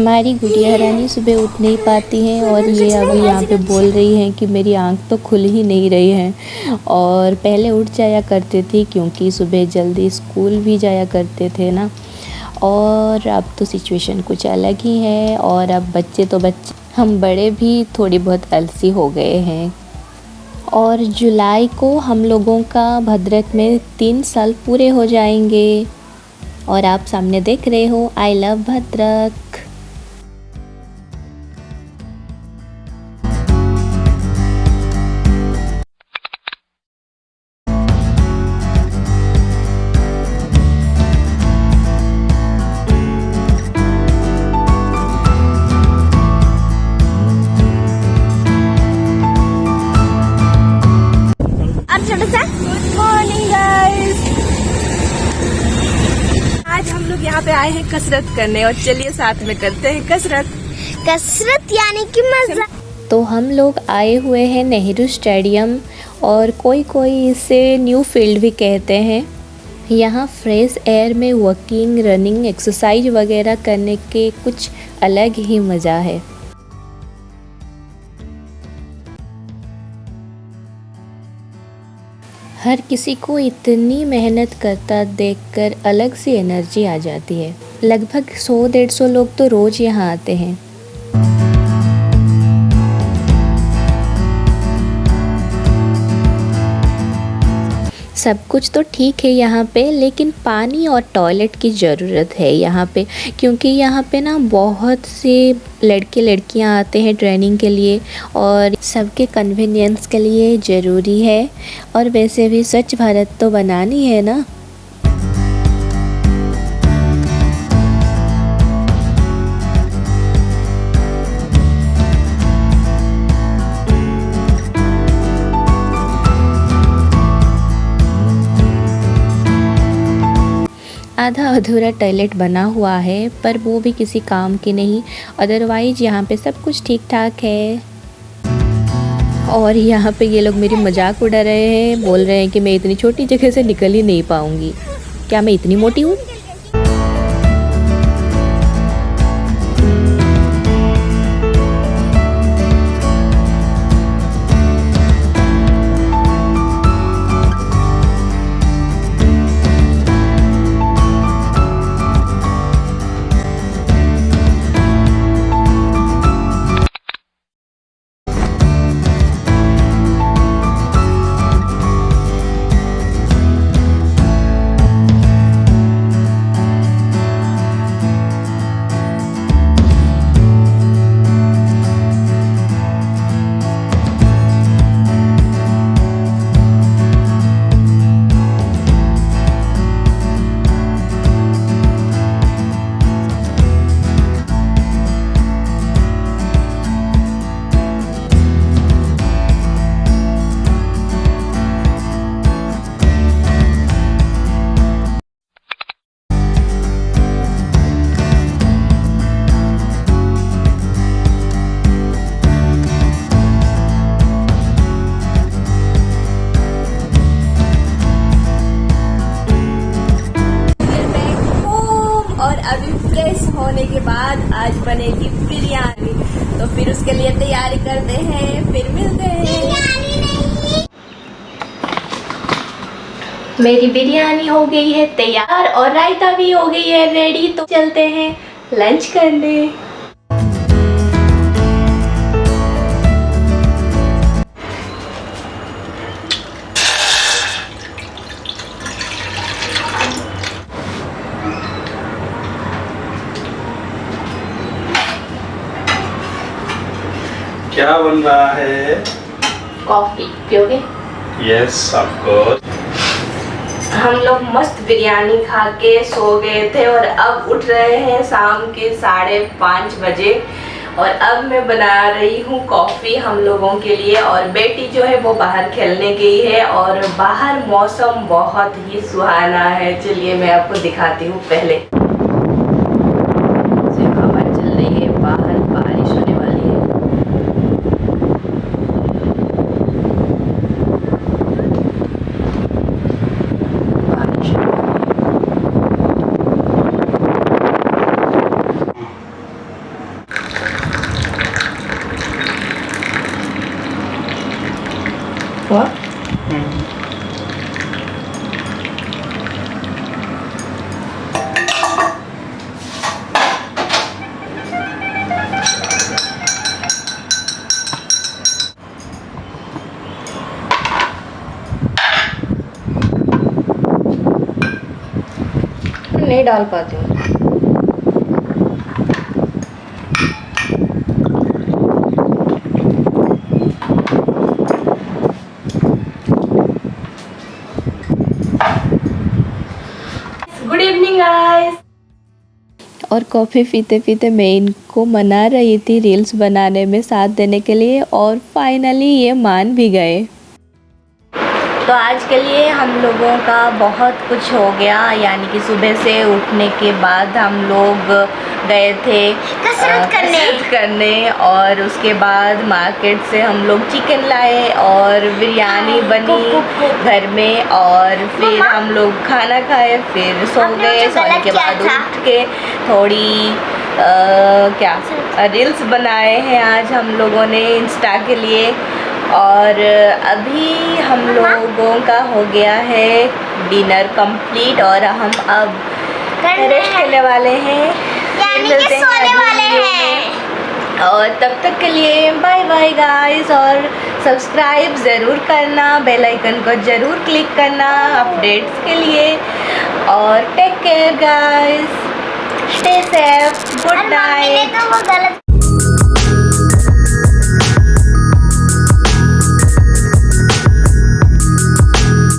हमारी गुड़िया रानी सुबह उठ नहीं पाती हैं और ये अभी यहाँ पे बोल रही हैं कि मेरी आंख तो खुल ही नहीं रही है। और पहले उठ जाया करते थे क्योंकि सुबह जल्दी स्कूल भी जाया करते थे ना। और अब तो सिचुएशन कुछ अलग ही है और अब बच्चे तो बच्चे, हम बड़े भी थोड़ी बहुत आलसी हो गए हैं। और जुलाई को हम लोगों का भद्रक में 3 साल पूरे हो जाएंगे। और आप सामने देख रहे हो आई लव भद्रक। आज हम लोग यहाँ पे आए हैं कसरत करने और चलिए साथ में करते हैं कसरत यानी कि मजा। तो हम लोग आए हुए हैं नेहरू स्टेडियम और कोई इसे न्यू फील्ड भी कहते हैं। यहाँ फ्रेश एयर में वॉकिंग, रनिंग, एक्सरसाइज वगैरह करने के कुछ अलग ही मज़ा है। हर किसी को इतनी मेहनत करता देखकर अलग सी एनर्जी आ जाती है। लगभग 100-150 लोग तो रोज़ यहाँ आते हैं। सब कुछ तो ठीक है यहाँ पे, लेकिन पानी और टॉयलेट की ज़रूरत है यहाँ पे, क्योंकि यहाँ पे ना बहुत से लड़के लड़कियाँ आते हैं ट्रेनिंग के लिए और सबके कन्वीनियंस के लिए ज़रूरी है। और वैसे भी स्वच्छ भारत तो बनानी है ना। आधा अधूरा टॉयलेट बना हुआ है पर वो भी किसी काम की नहीं, अदरवाइज यहाँ पे सब कुछ ठीक ठाक है। और यहाँ पे ये लोग मेरी मजाक उड़ा रहे हैं, बोल रहे हैं कि मैं इतनी छोटी जगह से निकल ही नहीं पाऊँगी। क्या मैं इतनी मोटी हूँ? अभी फ्रेश होने के बाद आज बनेगी बिरयानी, तो फिर उसके लिए तैयारी करते हैं, फिर मिलते हैं। मेरी बिरयानी हो गई है तैयार और रायता भी हो गई है रेडी, तो चलते हैं लंच करने। क्या बन रहा है? कॉफी पियोगे? Yes of course. हम लोग मस्त बिरयानी खा के सो गए थे और अब उठ रहे हैं शाम के 5:30 बजे। और अब मैं बना रही हूँ कॉफ़ी हम लोगों के लिए और बेटी जो है वो बाहर खेलने गई है और बाहर मौसम बहुत ही सुहाना है। चलिए मैं आपको दिखाती हूँ। पहले हवा चल रही है, बाहर बारिश होने वाली है। हुआ? नहीं डाल पाती हूँ। Good evening guys. और कॉफ़ी पीते पीते मैं इनको मना रही थी रील्स बनाने में साथ देने के लिए, और फाइनली ये मान भी गए। तो आज के लिए हम लोगों का बहुत कुछ हो गया, यानी कि सुबह से उठने के बाद हम लोग गए थे कसरत करने और उसके बाद मार्केट से हम लोग चिकन लाए और बिरयानी बनी घर में, और फिर हम लोग खाना खाए, फिर सो गए। सोने के बाद उठ के थोड़ी रील्स बनाए हैं आज हम लोगों ने इंस्टा के लिए। और अभी हम लोगों का हो गया है डिनर कंप्लीट और हम अब रेस्ट करने वाले हैं, मिलते हैं अगले वीडियो में। और तब तक के लिए बाय बाय गाइस, और सब्सक्राइब ज़रूर करना, बेल आइकन को ज़रूर क्लिक करना अपडेट्स के लिए। और take care guys, stay safe, good night.